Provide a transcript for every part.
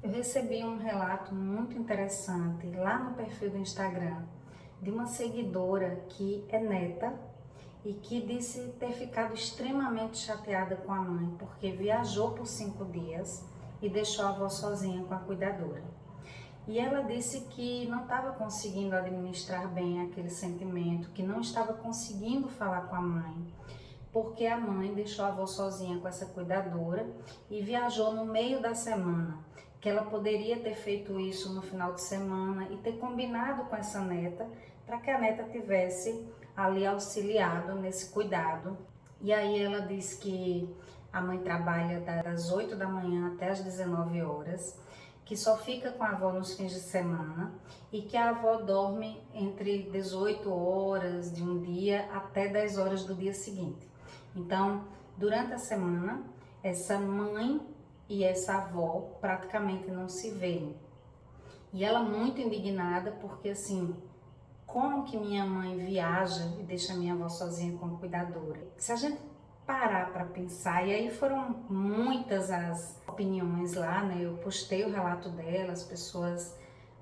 Eu recebi um relato muito interessante lá no perfil do Instagram de uma seguidora que é neta e que disse ter ficado extremamente chateada com a mãe porque viajou por 5 dias e deixou a avó sozinha com a cuidadora. E ela disse que não estava conseguindo administrar bem aquele sentimento, que não estava conseguindo falar com a mãe, porque a mãe deixou a avó sozinha com essa cuidadora e viajou no meio da semana, que ela poderia ter feito isso no final de semana e ter combinado com essa neta para que a neta tivesse ali auxiliado nesse cuidado. E aí ela disse que a mãe trabalha das 8 da manhã até as 19 horas, que só fica com a avó nos fins de semana e que a avó dorme entre 18 horas de um dia até 10 horas do dia seguinte. Então, durante a semana, essa mãe e essa avó praticamente não se veem. E ela muito indignada porque assim, como que minha mãe viaja e deixa minha avó sozinha com a cuidadora? Se a gente parar para pensar, e aí foram muitas as opiniões lá, né? Eu postei o relato dela, as pessoas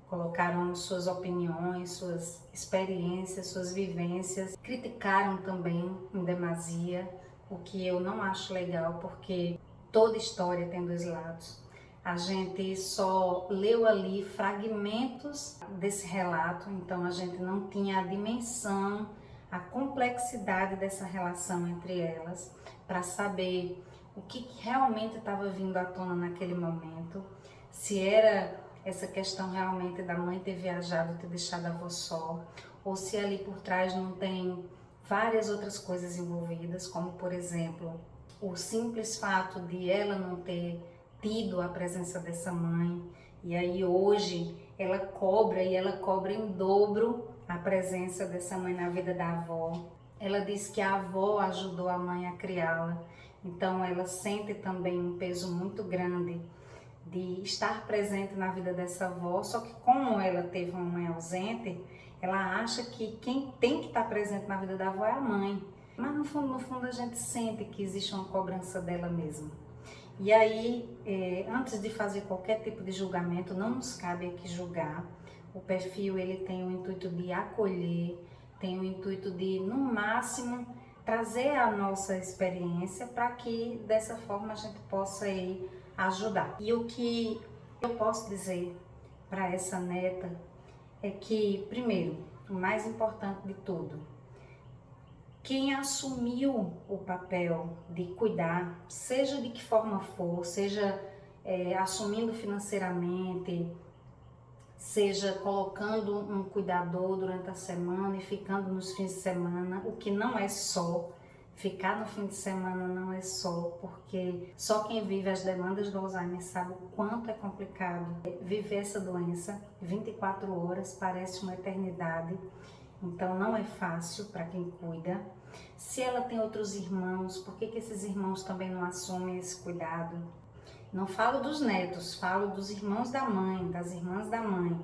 colocaram suas opiniões, suas experiências, suas vivências, criticaram também em demasia, o que eu não acho legal, porque toda história tem dois lados. A gente só leu ali fragmentos desse relato, então a gente não tinha a dimensão, a complexidade dessa relação entre elas, para saber o que realmente estava vindo à tona naquele momento, se era essa questão realmente da mãe ter viajado, ter deixado a avó só, ou se ali por trás não tem várias outras coisas envolvidas, como por exemplo, o simples fato de ela não ter tido a presença dessa mãe, e aí hoje ela cobra em dobro a presença dessa mãe na vida da avó. Ela diz que a avó ajudou a mãe a criá-la, então ela sente também um peso muito grande de estar presente na vida dessa avó, só que como ela teve uma mãe ausente, ela acha que quem tem que estar presente na vida da avó é a mãe. Mas no fundo a gente sente que existe uma cobrança dela mesma. E aí, antes de fazer qualquer tipo de julgamento, não nos cabe aqui julgar. O perfil ele tem o intuito de acolher, tem o intuito de, no máximo, trazer a nossa experiência para que dessa forma a gente possa aí ajudar. E o que eu posso dizer para essa neta é que, primeiro, o mais importante de tudo, quem assumiu o papel de cuidar, seja de que forma for, seja assumindo financeiramente, seja colocando um cuidador durante a semana e ficando nos fins de semana, o que não é só, ficar no fim de semana não é só, porque só quem vive as demandas do Alzheimer sabe o quanto é complicado viver essa doença. 24 horas parece uma eternidade. Então não é fácil para quem cuida. Se ela tem outros irmãos, por que esses irmãos também não assumem esse cuidado? Não falo dos netos, falo dos irmãos da mãe, das irmãs da mãe.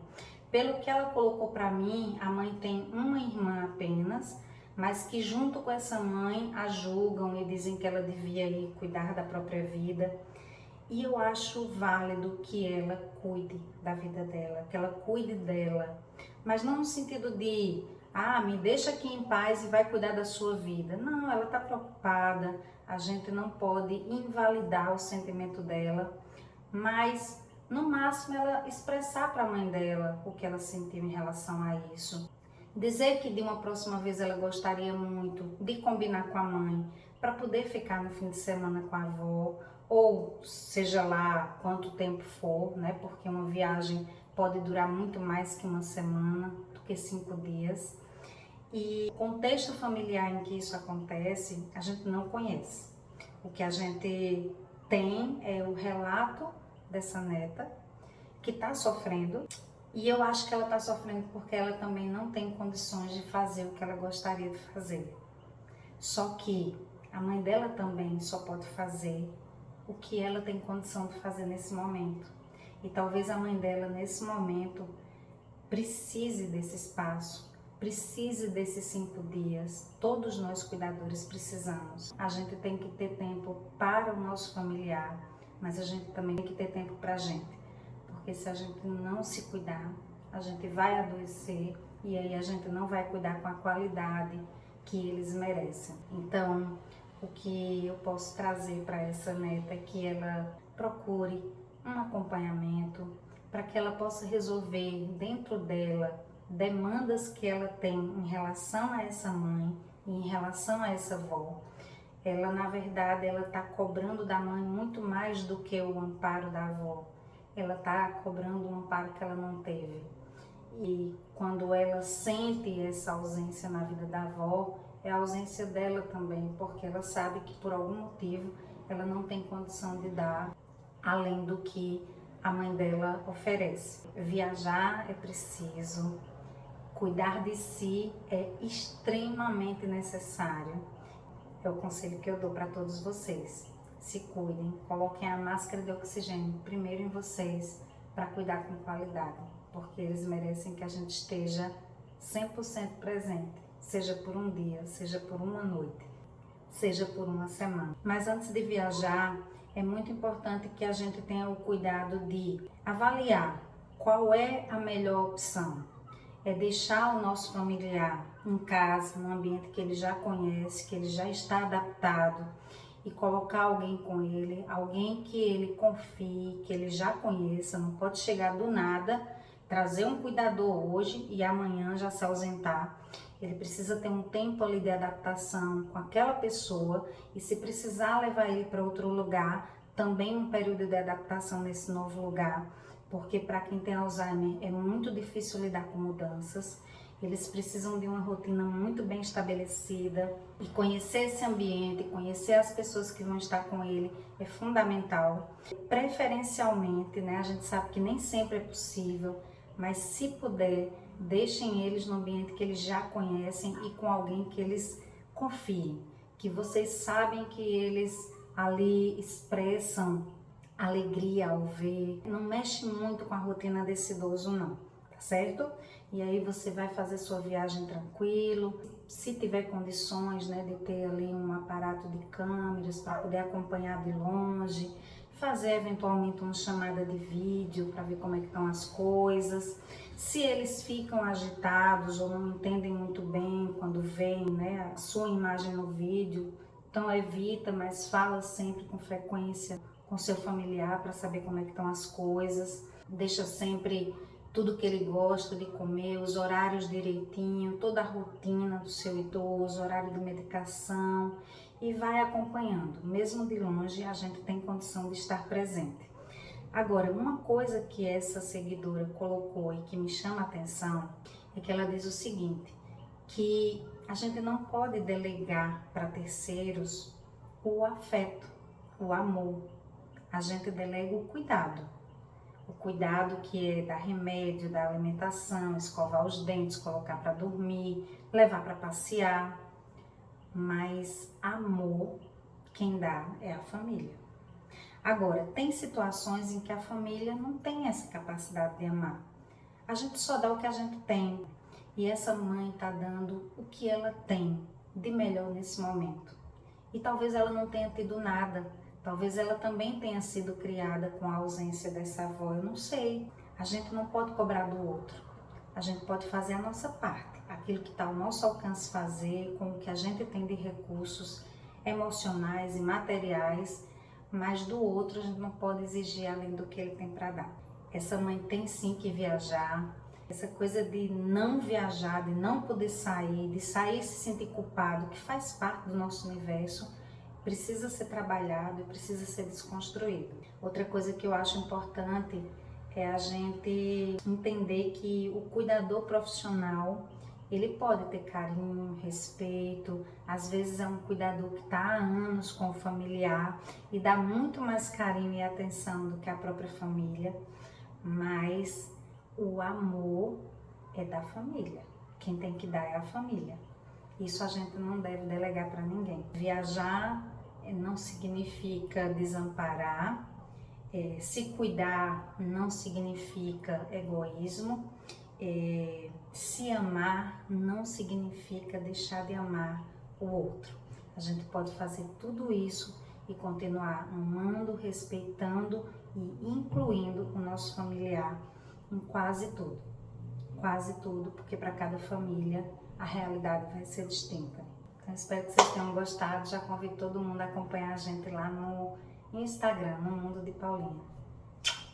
Pelo que ela colocou para mim, a mãe tem uma irmã apenas, mas que junto com essa mãe a julgam e dizem que ela devia ir cuidar da própria vida. E eu acho válido que ela cuide da vida dela, que ela cuide dela, mas não no sentido de, me deixa aqui em paz e vai cuidar da sua vida. Não, ela está preocupada, a gente não pode invalidar o sentimento dela, mas no máximo ela expressar para a mãe dela o que ela sentiu em relação a isso. Dizer que de uma próxima vez ela gostaria muito de combinar com a mãe para poder ficar no fim de semana com a avó, ou seja lá quanto tempo for, né? Porque uma viagem pode durar muito mais que uma semana, do que 5 dias. E o contexto familiar em que isso acontece, a gente não conhece. O que a gente tem é o relato dessa neta que está sofrendo, e eu acho que ela está sofrendo porque ela também não tem condições de fazer o que ela gostaria de fazer. Só que a mãe dela também só pode fazer o que ela tem condição de fazer nesse momento. E talvez a mãe dela, nesse momento, precise desse espaço, precise desses 5 dias. Todos nós cuidadores precisamos. A gente tem que ter tempo para o nosso familiar, mas a gente também tem que ter tempo para a gente. porque se a gente não se cuidar, a gente vai adoecer e aí a gente não vai cuidar com a qualidade que eles merecem. Então, o que eu posso trazer para essa neta é que ela procure um acompanhamento para que ela possa resolver dentro dela demandas que ela tem em relação a essa mãe e em relação a essa avó. Ela, na verdade, ela está cobrando da mãe muito mais do que o amparo da avó. Ela está cobrando um amparo que ela não teve. E quando ela sente essa ausência na vida da avó, é a ausência dela também, porque ela sabe que por algum motivo ela não tem condição de dar além do que a mãe dela oferece. Viajar é preciso, cuidar de si é extremamente necessário. É o conselho que eu dou para todos vocês. Se cuidem, coloquem a máscara de oxigênio primeiro em vocês para cuidar com qualidade, porque eles merecem que a gente esteja 100% presente, seja por um dia, seja por uma noite, seja por uma semana. Mas antes de viajar, é muito importante que a gente tenha o cuidado de avaliar qual é a melhor opção. É deixar o nosso familiar em casa, num ambiente que ele já conhece, que ele já está adaptado, e colocar alguém com ele, alguém que ele confie, que ele já conheça. Não pode chegar do nada, trazer um cuidador hoje e amanhã já se ausentar. Ele precisa ter um tempo ali de adaptação com aquela pessoa, e se precisar levar ele para outro lugar, também um período de adaptação nesse novo lugar, porque para quem tem Alzheimer é muito difícil lidar com mudanças. Eles precisam de uma rotina muito bem estabelecida, e conhecer esse ambiente, conhecer as pessoas que vão estar com ele é fundamental. Preferencialmente, né, a gente sabe que nem sempre é possível, mas se puder, deixem eles no ambiente que eles já conhecem e com alguém que eles confiem, que vocês sabem que eles ali expressam alegria ao ver. Não mexe muito com a rotina desse idoso não, tá certo? E aí você vai fazer sua viagem tranquilo. Se tiver condições, né, de ter ali um aparato de câmeras para poder acompanhar de longe, fazer eventualmente uma chamada de vídeo para ver como é que estão as coisas. Se eles ficam agitados ou não entendem muito bem quando veem, né, a sua imagem no vídeo, então evita, mas fala sempre com frequência com seu familiar para saber como é que estão as coisas. Deixa sempre tudo que ele gosta de comer, os horários direitinho, toda a rotina do seu idoso, horário de medicação, e vai acompanhando. Mesmo de longe, a gente tem condição de estar presente. Agora, uma coisa que essa seguidora colocou e que me chama a atenção é que ela diz o seguinte, que a gente não pode delegar para terceiros o afeto, o amor. A gente delega o cuidado. O cuidado que é dar remédio, dar alimentação, escovar os dentes, colocar para dormir, levar para passear. Mas amor, quem dá é a família. Agora, tem situações em que a família não tem essa capacidade de amar. A gente só dá o que a gente tem. E essa mãe está dando o que ela tem de melhor nesse momento. E talvez ela não tenha tido nada. Talvez ela também tenha sido criada com a ausência dessa avó, eu não sei. A gente não pode cobrar do outro. A gente pode fazer a nossa parte, aquilo que está ao nosso alcance fazer, com o que a gente tem de recursos emocionais e materiais, mas do outro a gente não pode exigir além do que ele tem para dar. Essa mãe tem sim que viajar. Essa coisa de não viajar, de não poder sair, de sair e se sentir culpado, que faz parte do nosso universo, precisa ser trabalhado e precisa ser desconstruído. Outra coisa que eu acho importante é a gente entender que o cuidador profissional, ele pode ter carinho, respeito, às vezes é um cuidador que está há anos com o familiar e dá muito mais carinho e atenção do que a própria família, mas o amor é da família, quem tem que dar é a família. Isso a gente não deve delegar para ninguém. Viajar não significa desamparar, se cuidar não significa egoísmo, se amar não significa deixar de amar o outro. A gente pode fazer tudo isso e continuar amando, respeitando e incluindo o nosso familiar em quase tudo, porque para cada família a realidade vai ser distinta. Então, espero que vocês tenham gostado. Já convido todo mundo a acompanhar a gente lá no Instagram, no Mundo de Paulinha.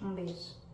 Um beijo.